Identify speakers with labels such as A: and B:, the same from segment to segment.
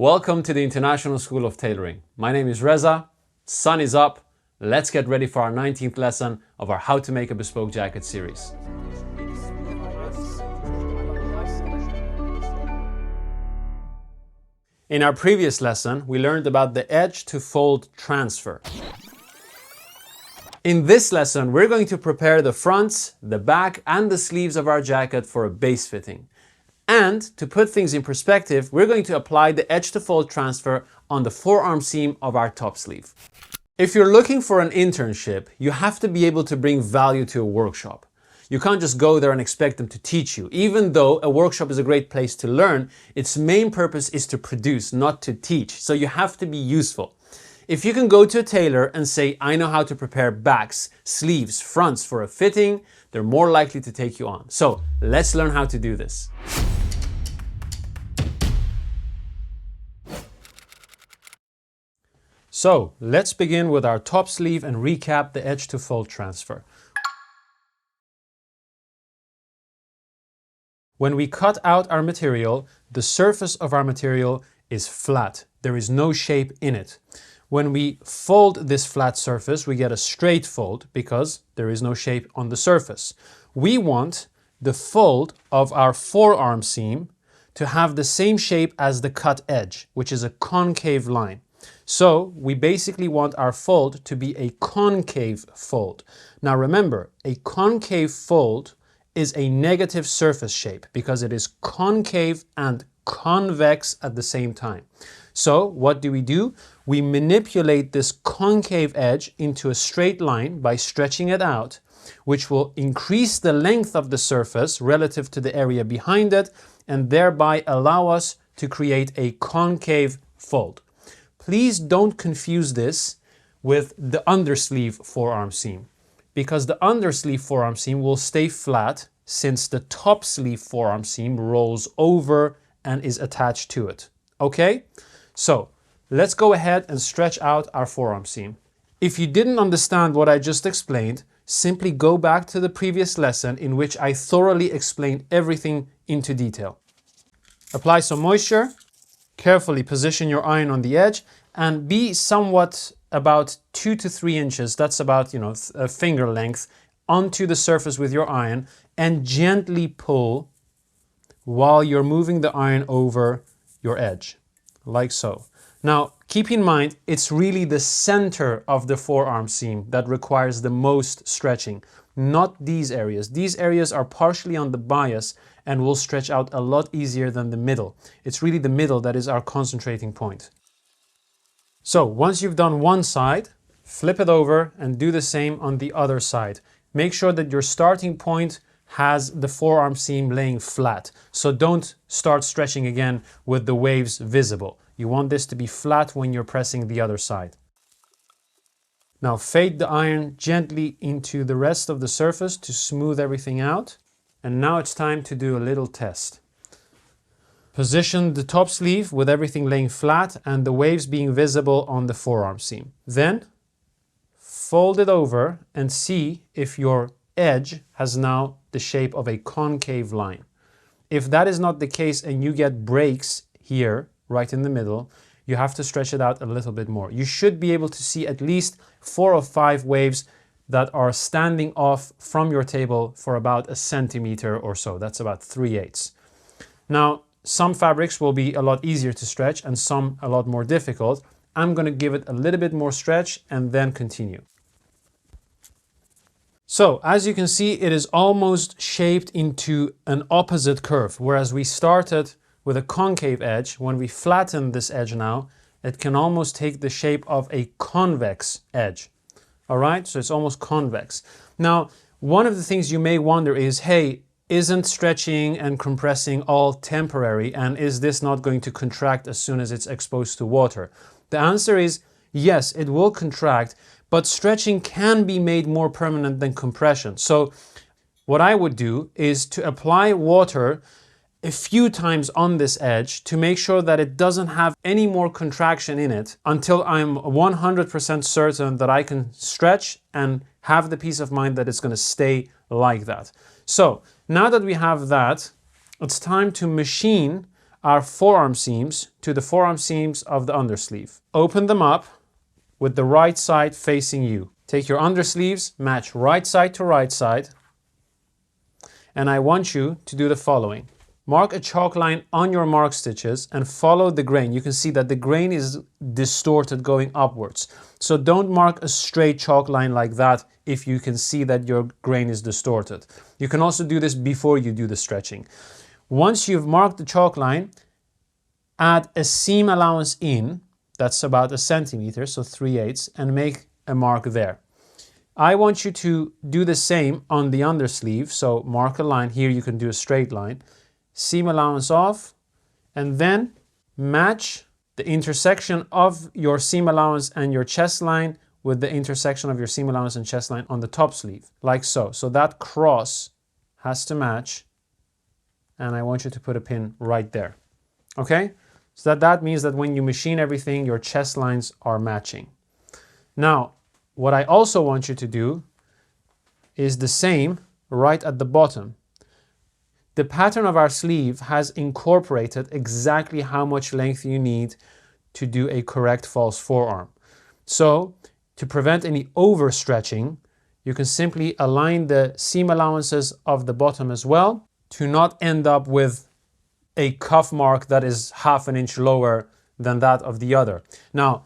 A: Welcome to the International School of Tailoring. My name is Reza, sun is up, let's get ready for our 19th lesson of our How to Make a Bespoke Jacket series. In our previous lesson, we learned about the edge to fold transfer. In this lesson, we're going to prepare the fronts, the back, and the sleeves of our jacket for a base fitting. And to put things in perspective, we're going to apply the edge to fold transfer on the forearm seam of our top sleeve. If you're looking for an internship, you have to be able to bring value to a workshop. You can't just go there and expect them to teach you. Even though a workshop is a great place to learn, its main purpose is to produce, not to teach. So you have to be useful. If you can go to a tailor and say, I know how to prepare backs, sleeves, fronts for a fitting, they're more likely to take you on. So let's learn how to do this. So let's begin with our top sleeve and recap the edge to fold transfer. When we cut out our material, the surface of our material is flat. There is no shape in it. When we fold this flat surface, we get a straight fold because there is no shape on the surface. We want the fold of our forearm seam to have the same shape as the cut edge, which is a concave line. So we basically want our fold to be a concave fold. Now remember, a concave fold is a negative surface shape because it is concave and convex at the same time. So what do? We manipulate this concave edge into a straight line by stretching it out, which will increase the length of the surface relative to the area behind it and thereby allow us to create a concave fold. Please don't confuse this with the undersleeve forearm seam, because the undersleeve forearm seam will stay flat since the top sleeve forearm seam rolls over and is attached to it. Okay? So let's go ahead and stretch out our forearm seam. If you didn't understand what I just explained, simply go back to the previous lesson in which I thoroughly explained everything into detail. Apply some moisture. Carefully position your iron on the edge and be somewhat about 2 to 3 inches, that's about, a finger length, onto the surface with your iron and gently pull while you're moving the iron over your edge, like so. Now, keep in mind, it's really the center of the forearm seam that requires the most stretching, not these areas. These areas are partially on the bias and will stretch out a lot easier than the middle. It's really the middle that is our concentrating point. So once you've done one side, flip it over and do the same on the other side. Make sure that your starting point has the forearm seam laying flat. So don't start stretching again with the waves visible. You want this to be flat when you're pressing the other side. Now fade the iron gently into the rest of the surface to smooth everything out. And now it's time to do a little test. Position the top sleeve with everything laying flat and the waves being visible on the forearm seam. Then fold it over and see if your edge has now the shape of a concave line. If that is not the case and you get breaks here, right in the middle, you have to stretch it out a little bit more. You should be able to see at least 4 or 5 waves that are standing off from your table for about a centimeter or so. That's about 3/8. Now, some fabrics will be a lot easier to stretch and some a lot more difficult. I'm going to give it a little bit more stretch and then continue. So, as you can see, it is almost shaped into an opposite curve, whereas we started with a concave edge. When we flatten this edge now, it can almost take the shape of a convex edge. All right, so it's almost convex. Now, one of the things you may wonder is, hey, isn't stretching and compressing all temporary, and is this not going to contract as soon as it's exposed to water? The answer is yes, it will contract, but stretching can be made more permanent than compression. So what I would do is to apply water a few times on this edge to make sure that it doesn't have any more contraction in it until I'm 100% certain that I can stretch and have the peace of mind that it's going to stay like that. So now that we have that, it's time to machine our forearm seams to the forearm seams of the undersleeve. Open them up with the right side facing you. Take your undersleeves, match right side to right side, and I want you to do the following. Mark a chalk line on your mark stitches and follow the grain. You can see that the grain is distorted going upwards. So don't mark a straight chalk line like that if you can see that your grain is distorted. You can also do this before you do the stretching. Once you've marked the chalk line, add a seam allowance in, that's about 1 centimeter, so 3/8, and make a mark there. I want you to do the same on the undersleeve, so mark a line. Here you can do a straight line. Seam allowance off, and then match the intersection of your seam allowance and your chest line with the intersection of your seam allowance and chest line on the top sleeve, like so. So that cross has to match, and I want you to put a pin right there. Okay? So that means that when you machine everything, your chest lines are matching. Now, what I also want you to do is the same right at the bottom. The pattern of our sleeve has incorporated exactly how much length you need to do a correct false forearm. So, to prevent any overstretching, you can simply align the seam allowances of the bottom as well to not end up with a cuff mark that is 1/2 inch lower than that of the other. Now,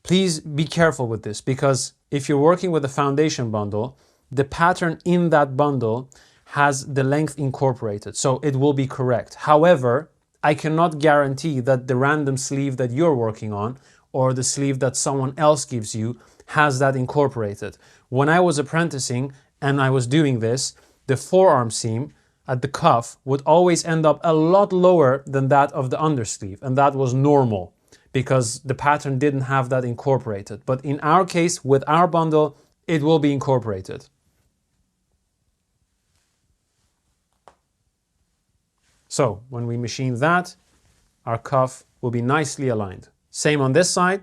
A: please be careful with this, because if you're working with a foundation bundle, the pattern in that bundle has the length incorporated, so it will be correct. However, I cannot guarantee that the random sleeve that you're working on or the sleeve that someone else gives you has that incorporated. When I was apprenticing and I was doing this, the forearm seam at the cuff would always end up a lot lower than that of the undersleeve, and that was normal because the pattern didn't have that incorporated. But in our case, with our bundle, it will be incorporated. So when we machine that, our cuff will be nicely aligned. Same on this side.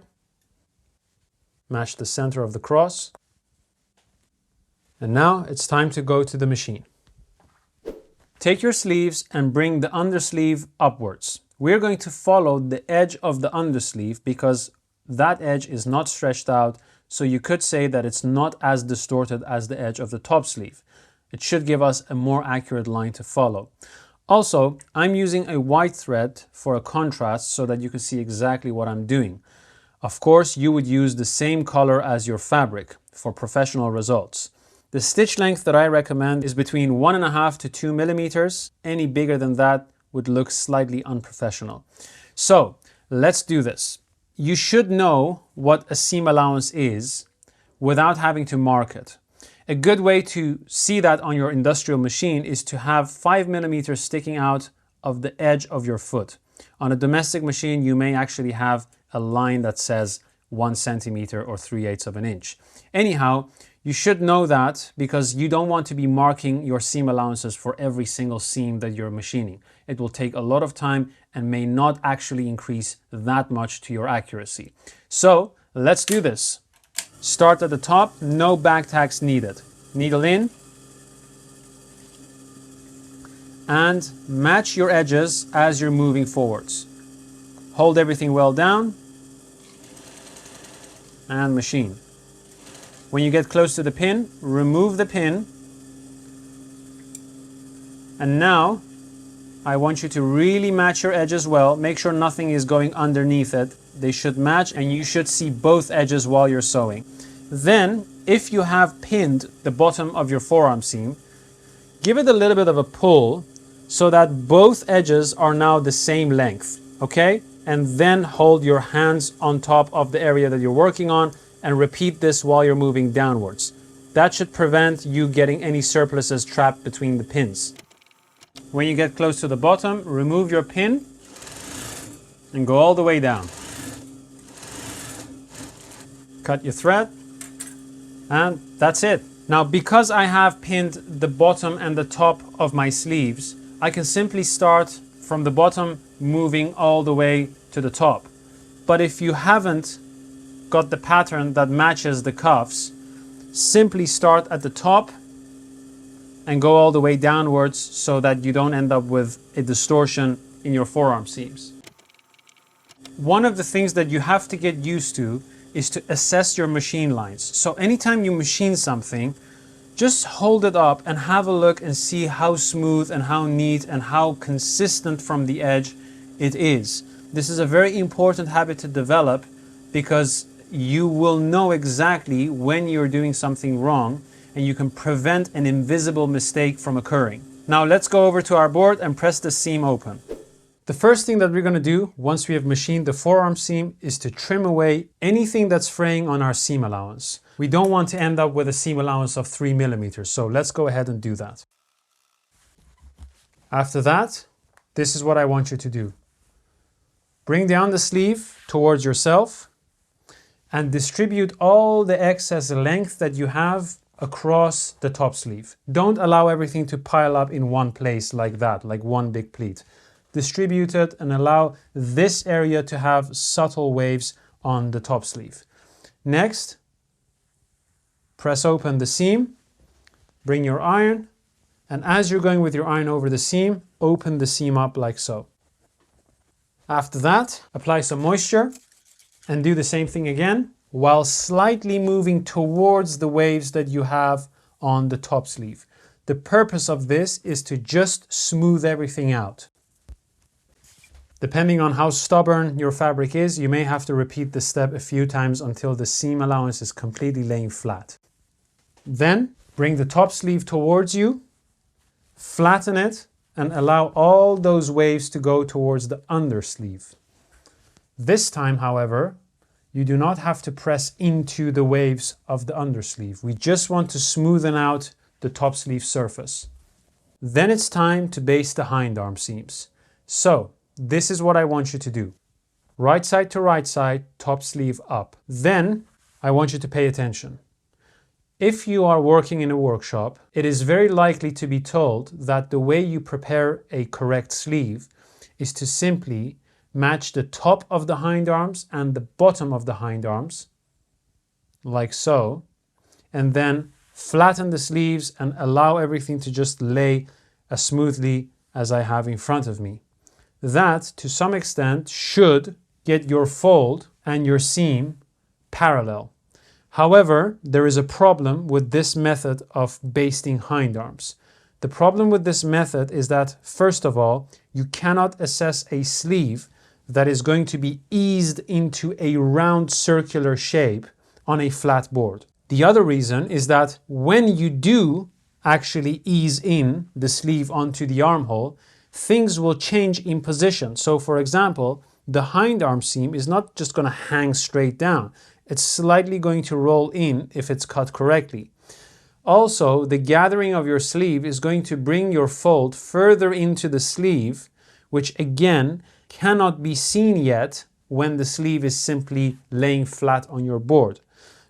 A: Match the center of the cross. And now it's time to go to the machine. Take your sleeves and bring the undersleeve upwards. We're going to follow the edge of the undersleeve because that edge is not stretched out, so you could say that it's not as distorted as the edge of the top sleeve. It should give us a more accurate line to follow. Also, I'm using a white thread for a contrast so that you can see exactly what I'm doing. Of course, you would use the same color as your fabric for professional results. The stitch length that I recommend is between 1.5 to 2 millimeters. Any bigger than that would look slightly unprofessional. So, let's do this. You should know what a seam allowance is without having to mark it. A good way to see that on your industrial machine is to have 5 millimeters sticking out of the edge of your foot. On a domestic machine, you may actually have a line that says 1 centimeter or 3/8 of an inch. Anyhow, you should know that because you don't want to be marking your seam allowances for every single seam that you're machining. It will take a lot of time and may not actually increase that much to your accuracy. So let's do this. Start at the top, no back tacks needed. Needle in and match your edges as you're moving forwards. Hold everything well down and machine. When you get close to the pin, remove the pin. And now I want you to really match your edges well. Make sure nothing is going underneath it. They should match and you should see both edges while you're sewing. Then, if you have pinned the bottom of your forearm seam, give it a little bit of a pull so that both edges are now the same length, okay? And then hold your hands on top of the area that you're working on and repeat this while you're moving downwards. That should prevent you getting any surpluses trapped between the pins. When you get close to the bottom, remove your pin and go all the way down. Cut your thread, and that's it. Now, because I have pinned the bottom and the top of my sleeves, I can simply start from the bottom, moving all the way to the top. But if you haven't got the pattern that matches the cuffs, simply start at the top and go all the way downwards so that you don't end up with a distortion in your forearm seams. One of the things that you have to get used to is to assess your machine lines. So anytime you machine something, just hold it up and have a look and see how smooth and how neat and how consistent from the edge it is. This is a very important habit to develop because you will know exactly when you're doing something wrong and you can prevent an invisible mistake from occurring. Now let's go over to our board and press the seam open. The first thing that we're going to do once we have machined the forearm seam is to trim away anything that's fraying on our seam allowance. We don't want to end up with a seam allowance of 3 millimeters, so let's go ahead and do that. After that, this is what I want you to do. Bring down the sleeve towards yourself and distribute all the excess length that you have across the top sleeve. Don't allow everything to pile up in one place like that, like one big pleat. Distribute it and allow this area to have subtle waves on the top sleeve. Next, press open the seam, bring your iron, and as you're going with your iron over the seam, open the seam up like so. After that, apply some moisture and do the same thing again, while slightly moving towards the waves that you have on the top sleeve. The purpose of this is to just smooth everything out. Depending on how stubborn your fabric is, you may have to repeat this step a few times until the seam allowance is completely laying flat. Then bring the top sleeve towards you, flatten it, and allow all those waves to go towards the undersleeve. This time, however, you do not have to press into the waves of the undersleeve. We just want to smoothen out the top sleeve surface. Then it's time to baste the hind arm seams. So, this is what I want you to do. Right side to right side, top sleeve up. Then, I want you to pay attention. If you are working in a workshop, it is very likely to be told that the way you prepare a correct sleeve is to simply match the top of the hind arms and the bottom of the hind arms, like so, and then flatten the sleeves and allow everything to just lay as smoothly as I have in front of me. That, to some extent, should get your fold and your seam parallel. However, there is a problem with this method of basting hind arms. The problem with this method is that, first of all, you cannot assess a sleeve that is going to be eased into a round circular shape on a flat board. The other reason is that when you do actually ease in the sleeve onto the armhole, things will change in position. So for example, the hind arm seam is not just going to hang straight down. It's slightly going to roll in if it's cut correctly. Also, the gathering of your sleeve is going to bring your fold further into the sleeve, which again cannot be seen yet when the sleeve is simply laying flat on your board.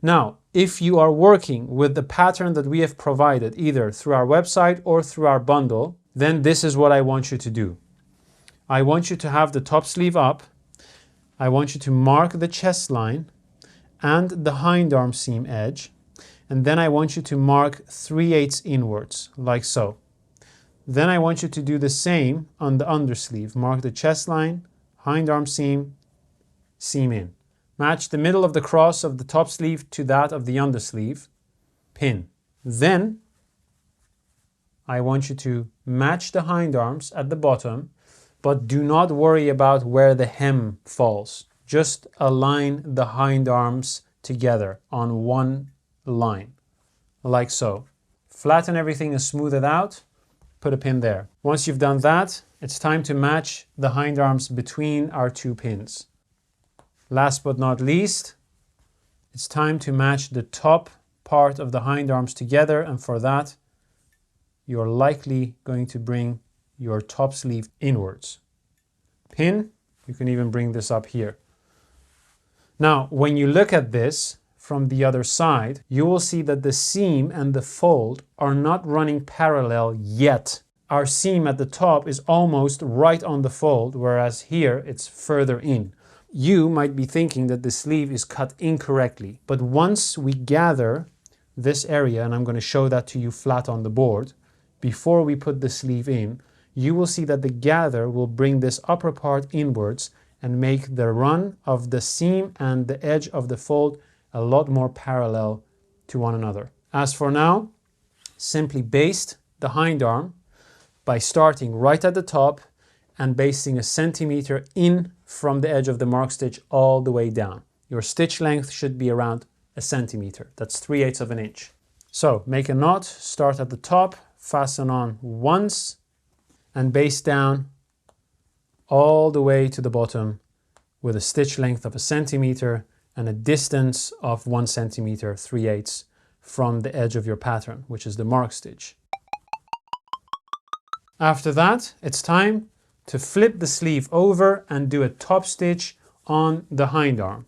A: Now, if you are working with the pattern that we have provided, either through our website or through our bundle, then this is what I want you to do. I want you to have the top sleeve up. I want you to mark the chest line and the hind arm seam edge. And then I want you to mark 3/8 inwards, like so. Then I want you to do the same on the undersleeve. Mark the chest line, hind arm seam, seam in. Match the middle of the cross of the top sleeve to that of the undersleeve, pin. Then I want you to match the hind arms at the bottom, but do not worry about where the hem falls. Just align the hind arms together on one line, like so. Flatten everything and smooth it out. Put a pin there. Once you've done that, it's time to match the hind arms between our two pins. Last but not least, it's time to match the top part of the hind arms together, and for that, you're likely going to bring your top sleeve inwards. Pin, you can even bring this up here. Now, when you look at this from the other side, you will see that the seam and the fold are not running parallel yet. Our seam at the top is almost right on the fold, whereas here it's further in. You might be thinking that the sleeve is cut incorrectly, but once we gather this area, and I'm going to show that to you flat on the board, before we put the sleeve in, you will see that the gather will bring this upper part inwards and make the run of the seam and the edge of the fold a lot more parallel to one another. As for now, simply baste the hind arm by starting right at the top and basting 1 centimeter in from the edge of the mark stitch all the way down. Your stitch length should be around 1 centimeter. That's 3/8 of an inch. So make a knot, start at the top, fasten on once, and baste down all the way to the bottom with a stitch length of 1 centimeter and a distance of 1 centimeter, 3/8 from the edge of your pattern, which is the mark stitch. After that, it's time to flip the sleeve over and do a top stitch on the hind arm.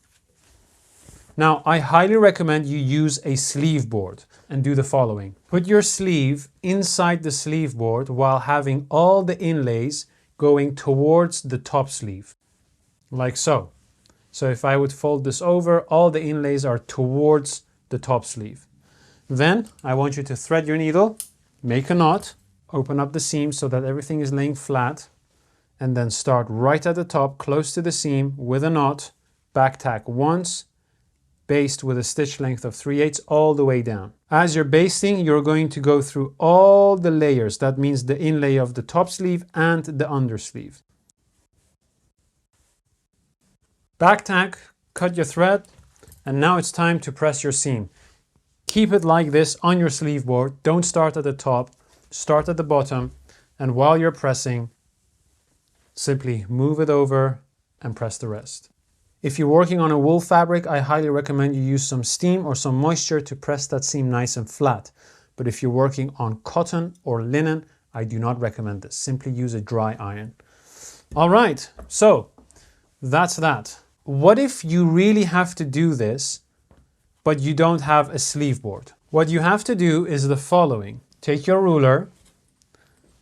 A: Now, I highly recommend you use a sleeve board and do the following. Put your sleeve inside the sleeve board while having all the inlays going towards the top sleeve, like so. So if I would fold this over, all the inlays are towards the top sleeve. Then I want you to thread your needle, make a knot, open up the seam so that everything is laying flat, and then start right at the top, close to the seam with a knot, back tack once, baste with a stitch length of 3/8 all the way down. As you're basting, you're going to go through all the layers. That means the inlay of the top sleeve and the undersleeve. Back tack, cut your thread, and now it's time to press your seam. Keep it like this on your sleeve board. Don't start at the top, start at the bottom, and while you're pressing, simply move it over and press the rest. If you're working on a wool fabric, I highly recommend you use some steam or some moisture to press that seam nice and flat. But if you're working on cotton or linen, I do not recommend this. Simply use a dry iron. All right, so that's that. What if you really have to do this, but you don't have a sleeve board? What you have to do is the following. Take your ruler,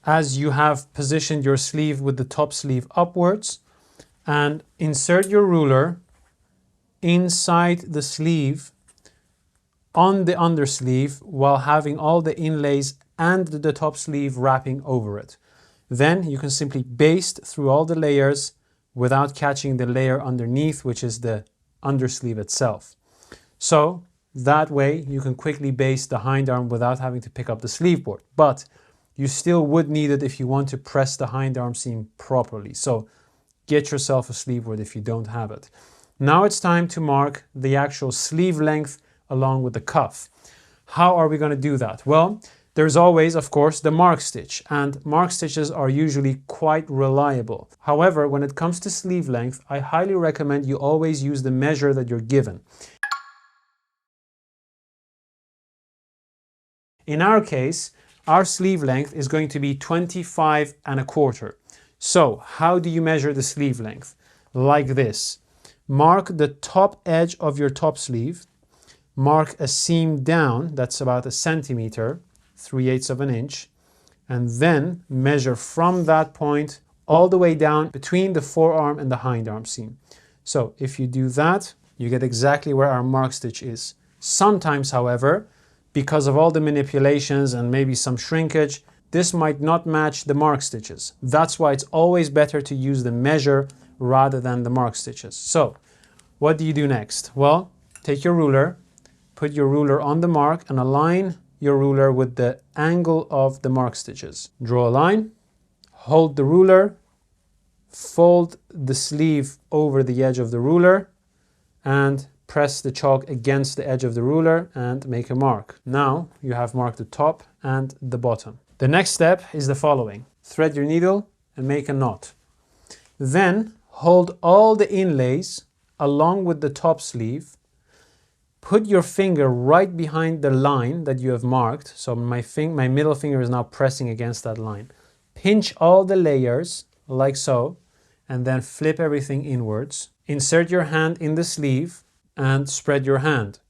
A: as you have positioned your sleeve with the top sleeve upwards, and insert your ruler inside the sleeve on the undersleeve while having all the inlays and the top sleeve wrapping over it. Then you can simply baste through all the layers without catching the layer underneath, which is the undersleeve itself. So that way you can quickly baste the hind arm without having to pick up the sleeve board. But you still would need it if you want to press the hind arm seam properly. So get yourself a sleeve board if you don't have it. Now it's time to mark the actual sleeve length along with the cuff. How are we going to do that? Well, there's always, of course, the mark stitch, and mark stitches are usually quite reliable. However, when it comes to sleeve length, I highly recommend you always use the measure that you're given. In our case, our sleeve length is going to be 25¼ So, how do you measure the sleeve length? Like this. Mark the top edge of your top sleeve, mark a seam down, that's about 1 centimeter, 3/8 of an inch, and then measure from that point all the way down between the forearm and the hind arm seam. So, if you do that, you get exactly where our mark stitch is. Sometimes, however, because of all the manipulations and maybe some shrinkage, this might not match the mark stitches. That's why it's always better to use the measure rather than the mark stitches. So, what do you do next? Well, take your ruler, put your ruler on the mark and align your ruler with the angle of the mark stitches. Draw a line, hold the ruler, fold the sleeve over the edge of the ruler, and press the chalk against the edge of the ruler and make a mark. Now you have marked the top and the bottom. The next step is the following. Thread your needle and make a knot. Then hold all the inlays along with the top sleeve. Put your finger right behind the line that you have marked. So my middle finger is now pressing against that line. Pinch all the layers like so, and then flip everything inwards. Insert your hand in the sleeve and spread your hand.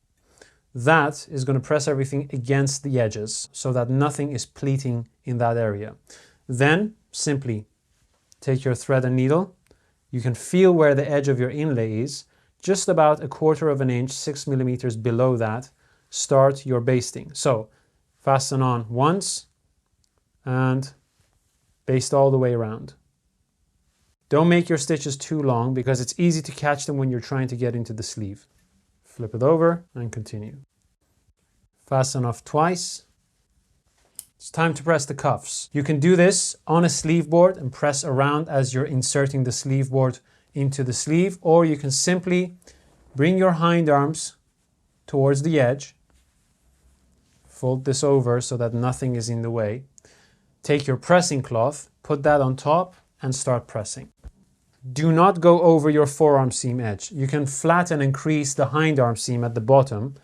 A: That is going to press everything against the edges so that nothing is pleating in that area. Then simply take your thread and needle. You can feel where the edge of your inlay is, just about 1/4 of an inch, 6 millimeters below that. Start your basting. So fasten on once and baste all the way around. Don't make your stitches too long because it's easy to catch them when you're trying to get into the sleeve. Flip it over and continue. Fasten off twice. It's time to press the cuffs. You can do this on a sleeve board and press around as you're inserting the sleeve board into the sleeve, or you can simply bring your hind arms towards the edge, fold this over so that nothing is in the way. Take your pressing cloth, put that on top and start pressing. Do not go over your forearm seam edge. You can flatten and crease the hind arm seam at the bottom,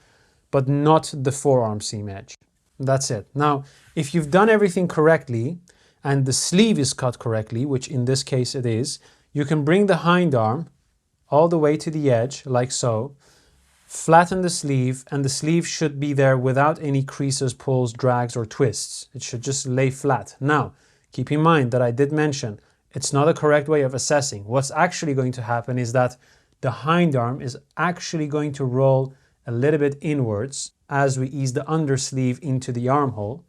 A: but not the forearm seam edge. That's it. Now, if you've done everything correctly and the sleeve is cut correctly, which in this case it is, you can bring the hind arm all the way to the edge, like so, flatten the sleeve, and the sleeve should be there without any creases, pulls, drags, or twists. It should just lay flat. Now, keep in mind that I did mention it's not a correct way of assessing. What's actually going to happen is that the hind arm is actually going to roll a little bit inwards as we ease the undersleeve into the armhole,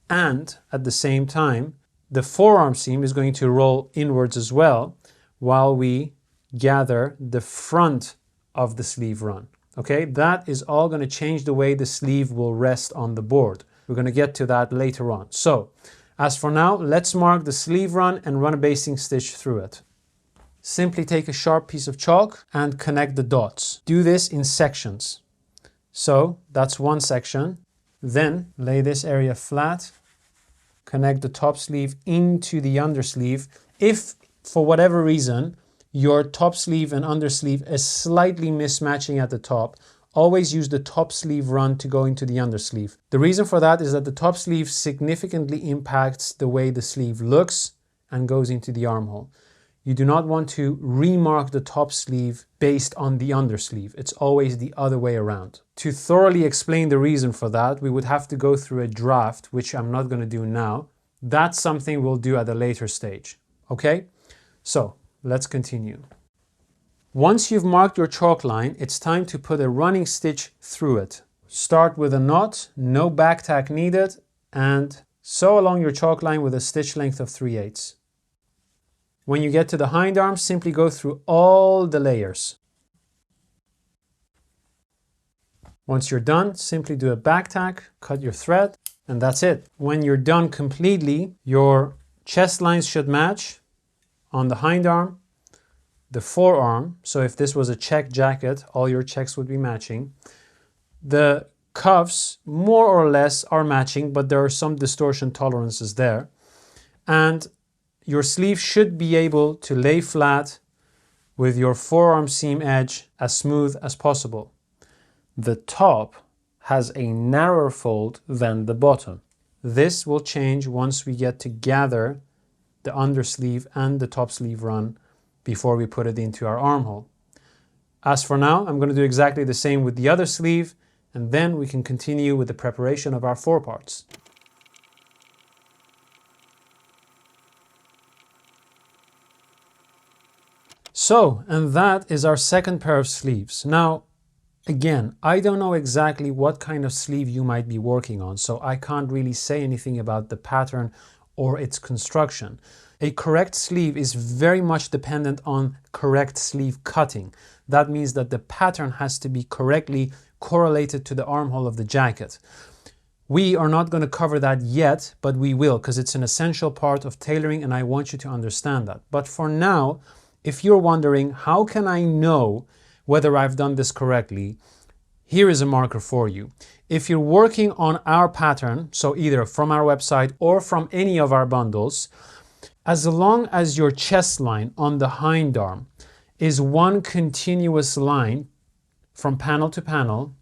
A: and at the same time the forearm seam is going to roll inwards as well while we gather the front of the sleeve run. Okay, that is all going to change the way the sleeve will rest on the board. We're going to get to that later on. So as for now, let's mark the sleeve run and run a basting stitch through it. Simply take a sharp piece of chalk and connect the dots. Do this in sections. So that's one section. Then lay this area flat, connect the top sleeve into the undersleeve. If for whatever reason your top sleeve and undersleeve is slightly mismatching at the top, always use the top sleeve run to go into the undersleeve. The reason for that is that the top sleeve significantly impacts the way the sleeve looks and goes into the armhole. You do not want to remark the top sleeve based on the undersleeve. It's always the other way around. To thoroughly explain the reason for that, we would have to go through a draft, which I'm not going to do now. That's something we'll do at a later stage. Okay? So let's continue. Once you've marked your chalk line, it's time to put a running stitch through it. Start with a knot, no back tack needed, and sew along your chalk line with a stitch length of 3/8. When you get to the hind arm, simply go through all the layers. Once you're done, simply do a back tack, cut your thread, and that's it. When you're done completely, your chest lines should match on the hind arm, the forearm. So if this was a check jacket, all your checks would be matching. The cuffs, more or less, are matching, but there are some distortion tolerances there. And your sleeve should be able to lay flat with your forearm seam edge as smooth as possible. The top has a narrower fold than the bottom. This will change once we get to gather the undersleeve and the top sleeve run before we put it into our armhole. As for now, I'm going to do exactly the same with the other sleeve, and then we can continue with the preparation of our foreparts. So, and that is our second pair of sleeves. Now, again, I don't know exactly what kind of sleeve you might be working on, so I can't really say anything about the pattern or its construction. A correct sleeve is very much dependent on correct sleeve cutting. That means that the pattern has to be correctly correlated to the armhole of the jacket. We are not going to cover that yet, but we will, because it's an essential part of tailoring and I want you to understand that. But for now, if you're wondering, how can I know whether I've done this correctly? Here is a marker for you. If you're working on our pattern, so either from our website or from any of our bundles, as long as your chest line on the hind arm is one continuous line from panel to panel,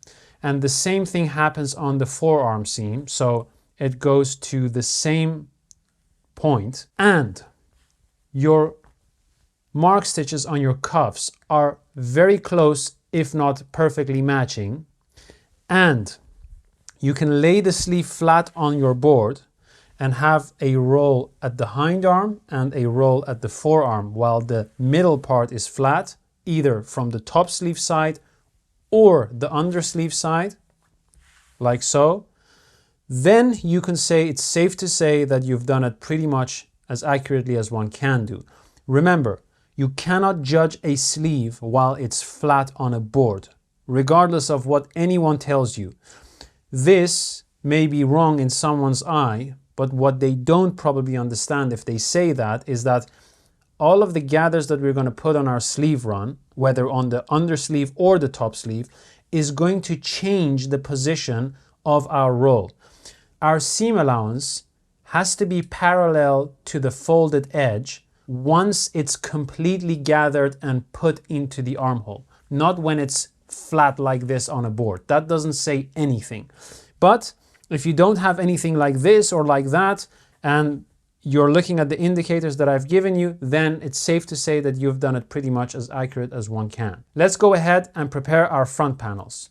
A: and the same thing happens on the forearm seam, so it goes to the same point, and your mark stitches on your cuffs are very close, if not perfectly matching, and you can lay the sleeve flat on your board and have a roll at the hind arm and a roll at the forearm while the middle part is flat, either from the top sleeve side or the undersleeve side, like so. Then you can say it's safe to say that you've done it pretty much as accurately as one can do. Remember, you cannot judge a sleeve while it's flat on a board, regardless of what anyone tells you. This may be wrong in someone's eye, but what they don't probably understand if they say that is that all of the gathers that we're going to put on our sleeve run, whether on the undersleeve or the top sleeve, is going to change the position of our roll. Our seam allowance has to be parallel to the folded edge once it's completely gathered and put into the armhole, not when it's flat like this on a board. That doesn't say anything. But if you don't have anything like this or like that, and you're looking at the indicators that I've given you, then it's safe to say that you've done it pretty much as accurate as one can. Let's go ahead and prepare our front panels.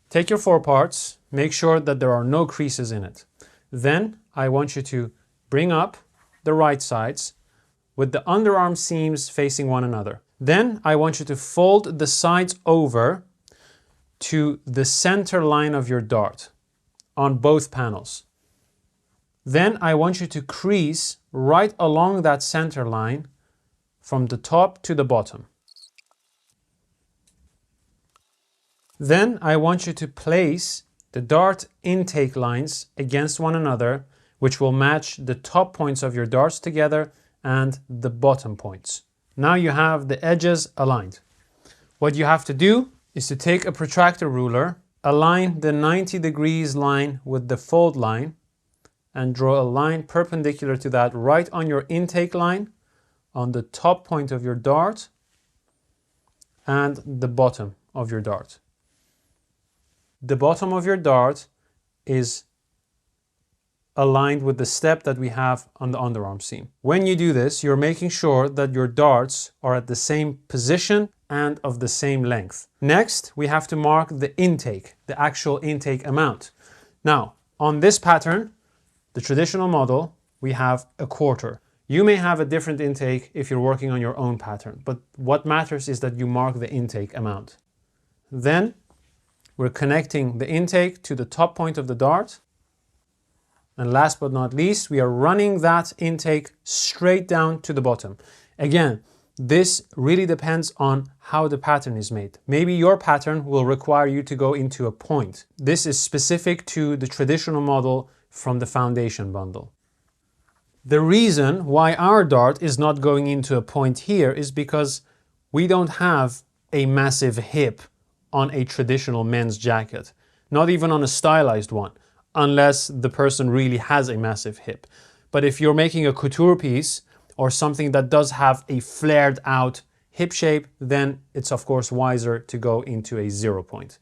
A: Take your 4 parts, make sure that there are no creases in it. Then I want you to bring up the right sides with the underarm seams facing one another. Then I want you to fold the sides over to the center line of your dart on both panels. Then I want you to crease right along that center line from the top to the bottom. Then I want you to place the dart intake lines against one another, which will match the top points of your darts together and the bottom points. Now you have the edges aligned. What you have to do is to take a protractor ruler, align the 90 degrees line with the fold line, and draw a line perpendicular to that right on your intake line, on the top point of your dart, and the bottom of your dart. The bottom of your dart is aligned with the step that we have on the underarm seam. When you do this, you're making sure that your darts are at the same position and of the same length. Next, we have to mark the intake, the actual intake amount. Now, on this pattern, the traditional model, we have a 1/4. You may have a different intake if you're working on your own pattern, but what matters is that you mark the intake amount. Then we're connecting the intake to the top point of the dart. And last but not least, we are running that intake straight down to the bottom. Again, this really depends on how the pattern is made. Maybe your pattern will require you to go into a point. This is specific to the traditional model from the foundation bundle. The reason why our dart is not going into a point here is because we don't have a massive hip on a traditional men's jacket, not even on a stylized one, unless the person really has a massive hip. But if you're making a couture piece or something that does have a flared out hip shape, then it's of course wiser to go into a 0 point.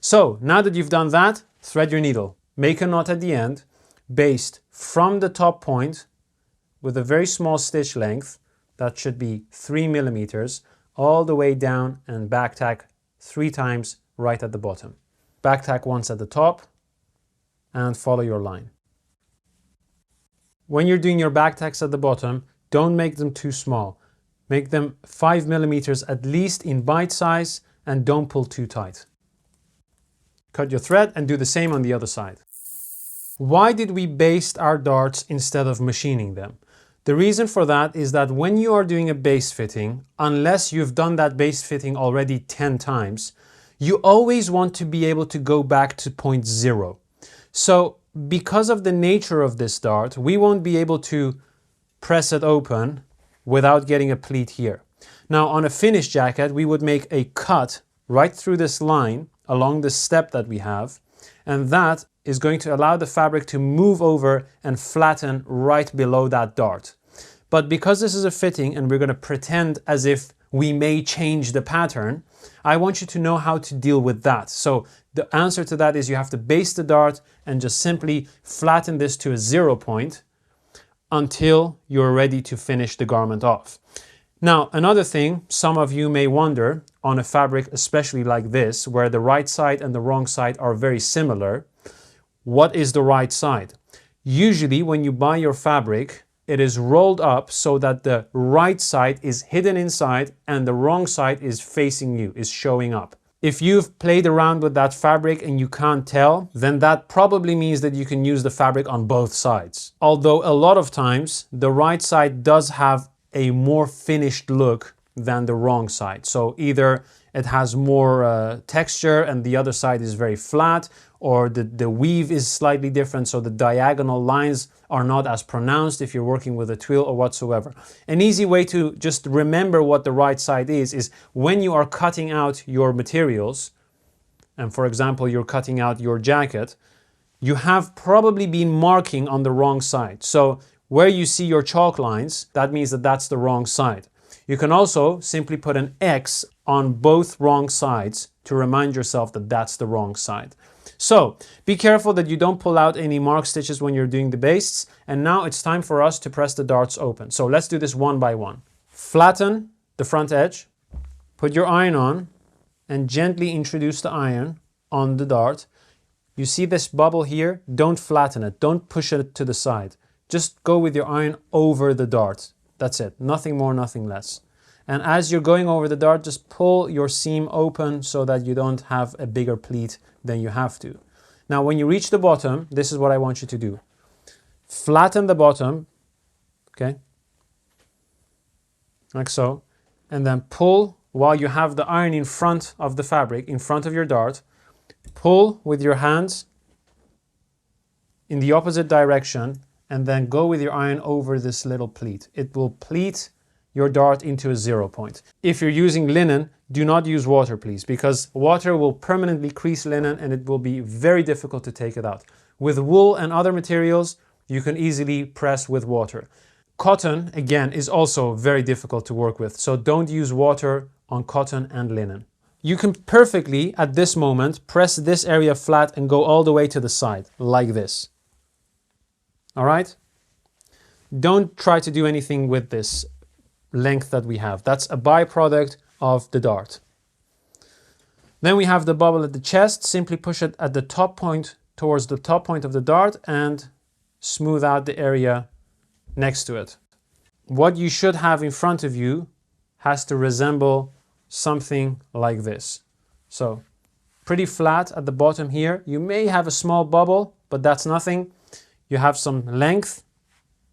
A: So now that you've done that, thread your needle, make a knot at the end, baste from the top point with a very small stitch length, that should be 3 millimeters, all the way down, and back tack 3 times right at the bottom. Back tack once at the top and follow your line. When you're doing your back tacks at the bottom, don't make them too small. Make them 5 millimeters at least in bite size, and don't pull too tight. Cut your thread and do the same on the other side. Why did we baste our darts instead of machining them? The reason for that is that when you are doing a baste fitting, unless you've done that baste fitting already 10 times, you always want to be able to go back to point 0. So because of the nature of this dart, we won't be able to press it open without getting a pleat here. Now on a finished jacket, we would make a cut right through this line along the step that we have, and that is going to allow the fabric to move over and flatten right below that dart. But because this is a fitting and we're going to pretend as if we may change the pattern, I want you to know how to deal with that. So the answer to that is you have to baste the dart and just simply flatten this to a 0 point until you're ready to finish the garment off. Now, another thing some of you may wonder on a fabric, especially like this, where the right side and the wrong side are very similar, what is the right side? Usually when you buy your fabric, it is rolled up so that the right side is hidden inside and the wrong side is facing you, is showing up. If you've played around with that fabric and you can't tell, then that probably means that you can use the fabric on both sides. Although a lot of times the right side does have a more finished look than the wrong side. So either it has more texture and the other side is very flat, or the weave is slightly different, so the diagonal lines are not as pronounced if you're working with a twill or whatsoever. An easy way to just remember what the right side is when you are cutting out your materials, and for example you're cutting out your jacket, you have probably been marking on the wrong side. So where you see your chalk lines, that means that that's the wrong side. You can also simply put an X on both wrong sides to remind yourself that that's the wrong side. So be careful that you don't pull out any mark stitches when you're doing the bastes. And now it's time for us to press the darts open. So let's do this one by one. Flatten the front edge, put your iron on, and gently introduce the iron on the dart. You see this bubble here? Don't flatten it, don't push it to the side. Just go with your iron over the dart. That's it, nothing more, nothing less. And as you're going over the dart, just pull your seam open so that you don't have a bigger pleat than you have to. Now, when you reach the bottom, this is what I want you to do. Flatten the bottom, okay, like so, and then pull while you have the iron in front of the fabric, in front of your dart. Pull with your hands in the opposite direction, and then go with your iron over this little pleat. It will pleat your dart into a 0 point. If you're using linen, do not use water, please, because water will permanently crease linen and it will be very difficult to take it out. With wool and other materials, you can easily press with water. Cotton, again, is also very difficult to work with, so don't use water on cotton and linen. You can perfectly, at this moment, press this area flat and go all the way to the side, like this. All right? Don't try to do anything with this length that we have. That's a byproduct of the dart. Then we have the bubble at the chest. Simply push it at the top point, towards the top point of the dart, and smooth out the area next to it. What you should have in front of you has to resemble something like this. So pretty flat at the bottom here. You may have a small bubble, but that's nothing. You have some length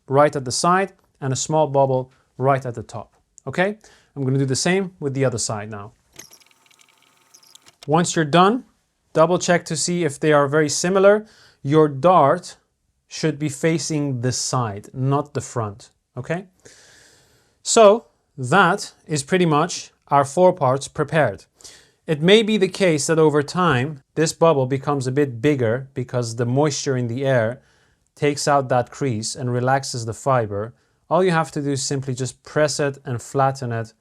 A: right at the side and a small bubble right at the top. Okay? I'm going to do the same with the other side now. Once you're done, double check to see if they are very similar. Your dart should be facing the side, not the front. Okay? So that is pretty much our 4 parts prepared. It may be the case that over time this bubble becomes a bit bigger because the moisture in the air takes out that crease and relaxes the fiber. All you have to do is simply just press it and flatten it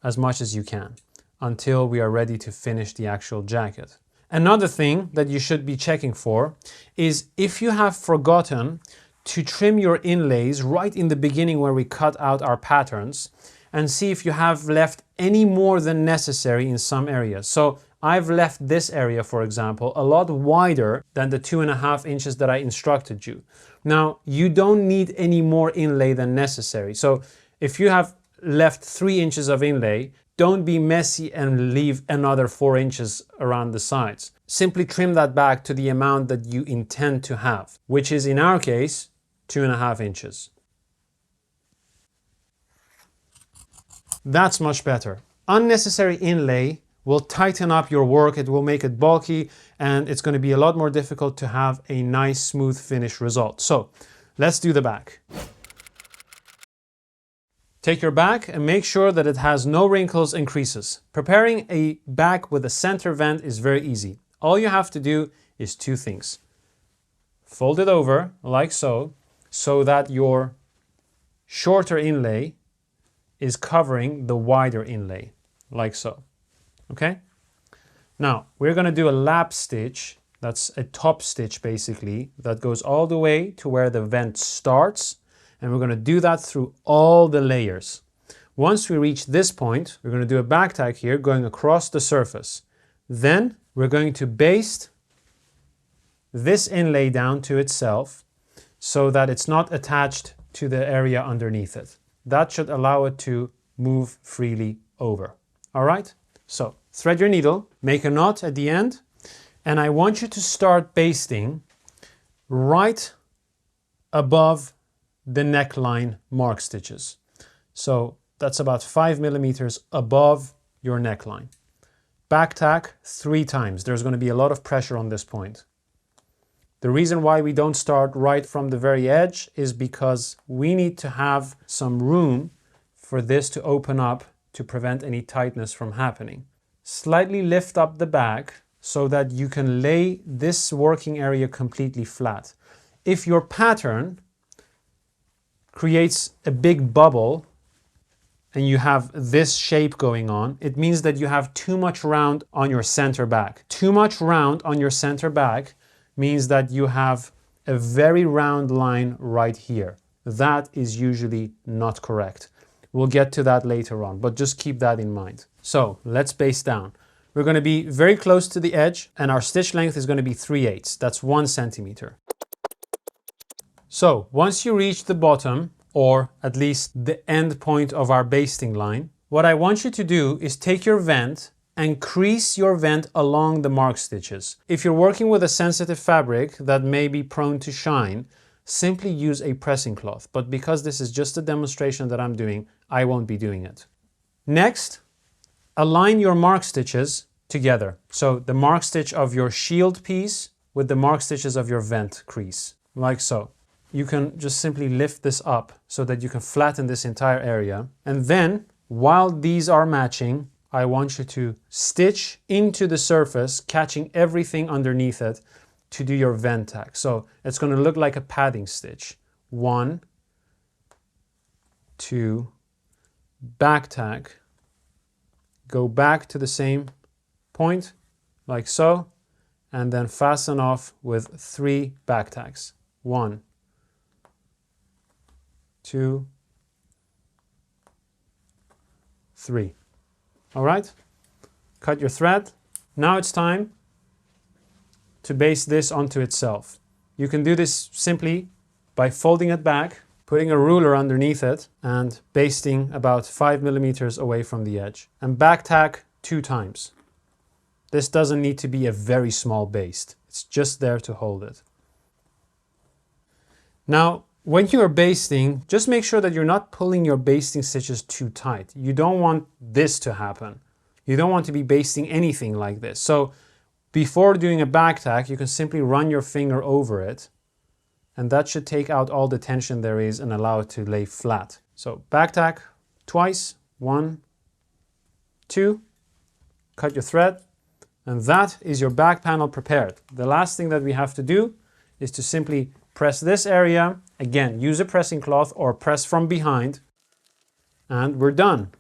A: as much as you can until we are ready to finish the actual jacket. Another thing that you should be checking for is if you have forgotten to trim your inlays right in the beginning where we cut out our patterns, and see if you have left any more than necessary in some areas. So I've left this area, for example, a lot wider than the 2.5 inches that I instructed you. Now, you don't need any more inlay than necessary. So if you have left 3 inches of inlay, don't be messy and leave another 4 inches around the sides. Simply trim that back to the amount that you intend to have, which is in our case, 2.5 inches. That's much better. Unnecessary inlay will tighten up your work, it will make it bulky, and it's going to be a lot more difficult to have a nice smooth finish result. So let's do the back. Take your back and make sure that it has no wrinkles and creases. Preparing a back with a center vent is very easy. All you have to do is 2 things. Fold it over like so, so that your shorter inlay is covering the wider inlay, like so. Okay? Now, we're going to do a lap stitch. That's a top stitch, basically, that goes all the way to where the vent starts. And we're going to do that through all the layers. Once we reach this point, we're going to do a back tag here, going across the surface. Then we're going to baste this inlay down to itself so that it's not attached to the area underneath it. That should allow it to move freely over. All right? So thread your needle, make a knot at the end, and I want you to start basting right above the neckline mark stitches. So that's about 5 millimeters above your neckline. Back tack 3 times. There's going to be a lot of pressure on this point. The reason why we don't start right from the very edge is because we need to have some room for this to open up to prevent any tightness from happening. Slightly lift up the back so that you can lay this working area completely flat. If your pattern creates a big bubble and you have this shape going on, it means that you have too much round on your center back. Too much round on your center back means that you have a very round line right here. That is usually not correct. We'll get to that later on, but just keep that in mind. So let's baste down. We're going to be very close to the edge and our stitch length is going to be 3/8. That's 1 centimeter. So once you reach the bottom, or at least the end point of our basting line, what I want you to do is take your vent and crease your vent along the mark stitches. If you're working with a sensitive fabric that may be prone to shine, simply use a pressing cloth. But because this is just a demonstration that I'm doing, I won't be doing it. Next, align your mark stitches together. So the mark stitch of your shield piece with the mark stitches of your vent crease, like so. You can just simply lift this up so that you can flatten this entire area. And then, while these are matching, I want you to stitch into the surface, catching everything underneath it to do your vent tack. So it's going to look like a padding stitch. 1, 2, back tack, go back to the same point, like so, and then fasten off with 3 back tacks. 1, 2, 3. All right, cut your thread. Now it's time to baste this onto itself. You can do this simply by folding it back, putting a ruler underneath it, and basting about 5 millimeters away from the edge. And back tack 2 times. This doesn't need to be a very small baste. It's just there to hold it. Now, when you are basting, just make sure that you're not pulling your basting stitches too tight. You don't want this to happen. You don't want to be basting anything like this. So before doing a back tack, you can simply run your finger over it, and that should take out all the tension there is and allow it to lay flat. So back tack twice, 1, 2, cut your thread, and that is your back panel prepared. The last thing that we have to do is to simply press this area. Again, use a pressing cloth or press from behind, and we're done.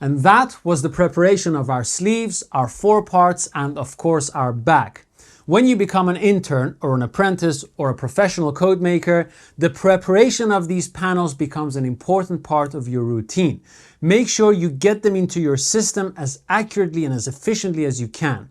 A: And that was the preparation of our sleeves, our foreparts, and of course our back. When you become an intern or an apprentice or a professional coat maker, the preparation of these panels becomes an important part of your routine. Make sure you get them into your system as accurately and as efficiently as you can.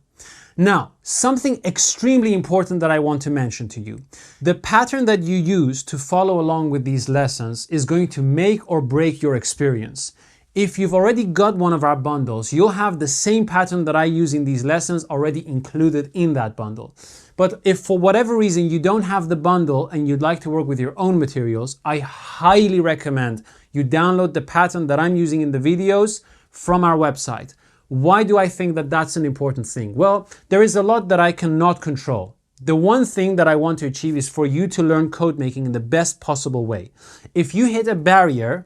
A: Now, something extremely important that I want to mention to you. The pattern that you use to follow along with these lessons is going to make or break your experience. If you've already got one of our bundles, you'll have the same pattern that I use in these lessons already included in that bundle. But if for whatever reason you don't have the bundle and you'd like to work with your own materials, I highly recommend you download the pattern that I'm using in the videos from our website. Why do I think that that's an important thing? Well, there is a lot that I cannot control. The one thing that I want to achieve is for you to learn code making in the best possible way. If you hit a barrier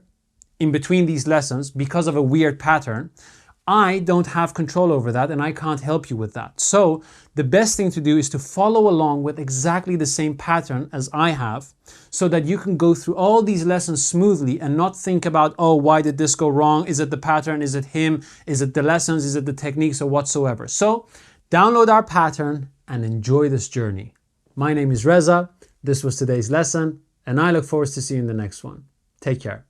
A: in between these lessons because of a weird pattern, I don't have control over that and I can't help you with that. So the best thing to do is to follow along with exactly the same pattern as I have so that you can go through all these lessons smoothly and not think about, oh, why did this go wrong? Is it the pattern? Is it him? Is it the lessons? Is it the techniques or whatsoever? So download our pattern and enjoy this journey. My name is Reza. This was today's lesson and I look forward to seeing you in the next one. Take care.